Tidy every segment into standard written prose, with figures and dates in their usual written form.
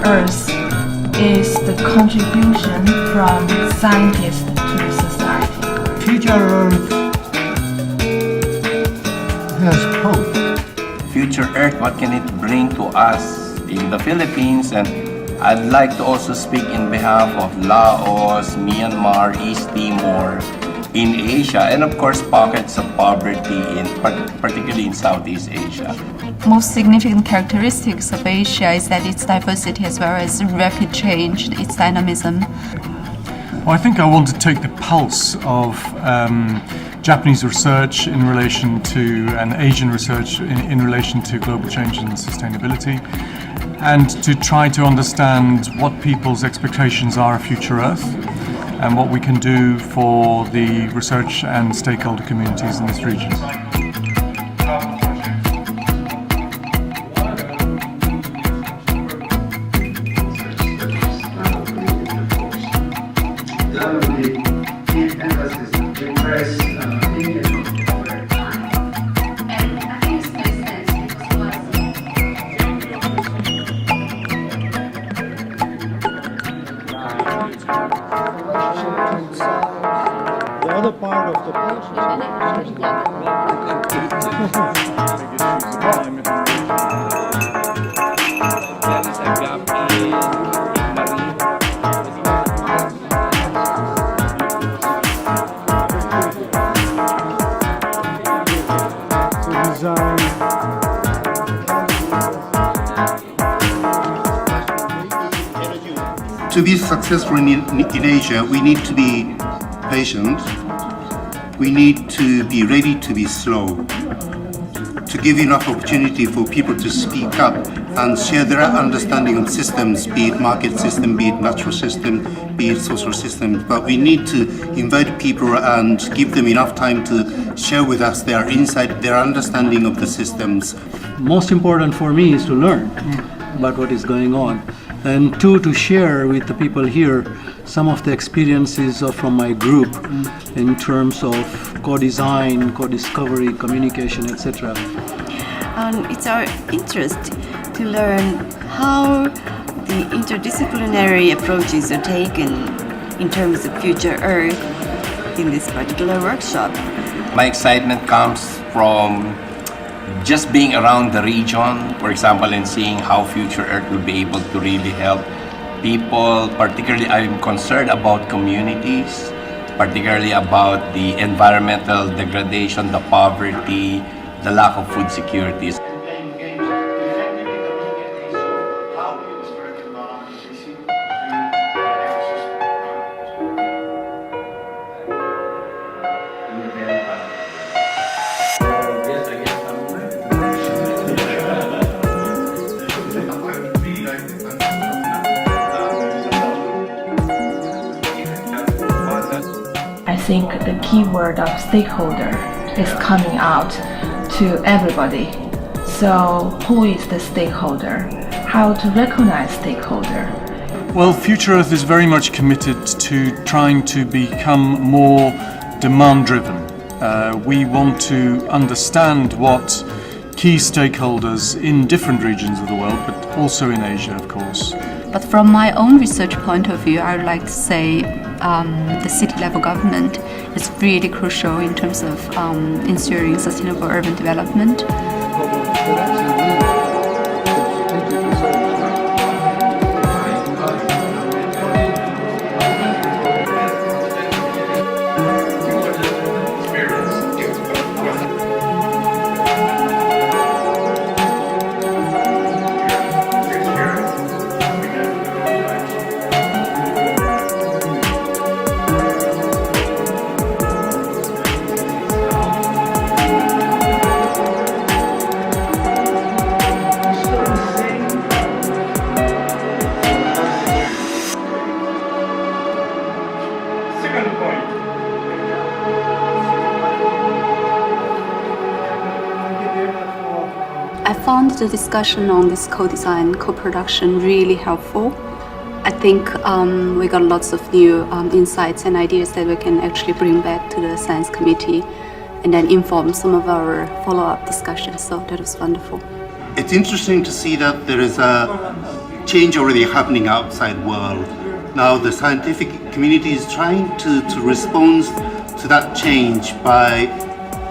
Earth is the contribution from scientists to society. Future Earth has hope. Future Earth, what can it bring to us in the Philippines? And I'd like to also speak in behalf of Laos, Myanmar, East Timor, in Asia, and of course pockets of poverty, particularly in Southeast Asia. Most significant characteristics of Asia is that its diversity as well as rapid change, its dynamism. Well, I think I want to take the pulse of Japanese research in relation to and Asian research in relation to global change and sustainability, and to try to understand what people's expectations are of future Earth and what we can do for the research and stakeholder communities in this region. The other part of the To be successful in Asia, we need to be patient. We need to be ready to be slow, to give enough opportunity for people to speak up and share their understanding of systems, be it market system, be it natural system, be it social system. But we need to invite people and give them enough time to share with us their insight, their understanding of the systems. Most important for me is to learn about what is going on, and two, to share with the people here some of the experiences from my group in terms of co-design, co-discovery, communication, etc. It's our interest to learn how the interdisciplinary approaches are taken in terms of future Earth in this particular workshop. My excitement comes from just being around the region, for example, and seeing how Future Earth will be able to really help people. Particularly, I'm concerned about communities, particularly about the environmental degradation, the poverty, the lack of food security. I think the key word of stakeholder is coming out to everybody. So who is the stakeholder? How to recognize stakeholder? Well, Future Earth is very much committed to trying to become more demand-driven. We want to understand what key stakeholders in different regions of the world, but also in Asia, of course. But from my own research point of view, I would like to say the city level government is really crucial in terms of ensuring sustainable urban development. I found the discussion on this co-design, co-production really helpful. I think we got lots of new insights and ideas that we can actually bring back to the science committee and then inform some of our follow-up discussions. So that was wonderful. It's interesting to see that there is a change already happening outside world. Now the scientific community is trying to respond to that change by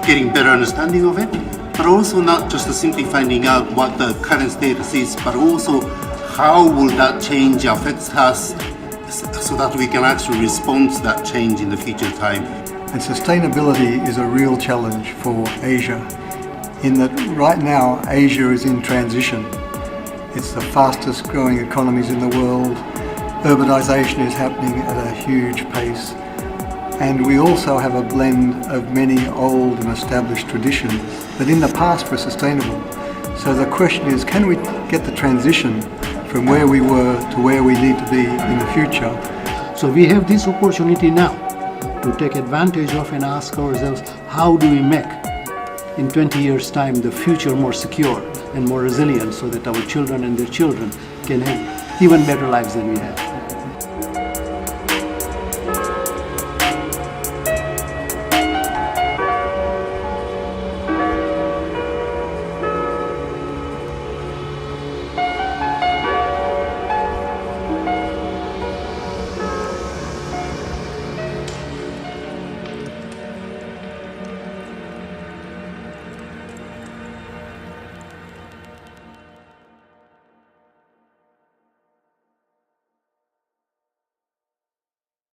getting better understanding of it, but also not just simply finding out what the current status is, but also how will that change affect us so that we can actually respond to that change in the future time. And sustainability is a real challenge for Asia, in that right now Asia is in transition. It's the fastest growing economies in the world. Urbanization is happening at a huge pace. And we also have a blend of many old and established traditions that in the past were sustainable. So the question is, can we get the transition from where we were to where we need to be in the future? So we have this opportunity now to take advantage of and ask ourselves, how do we make in 20 years' time the future more secure and more resilient so that our children and their children can have even better lives than we have?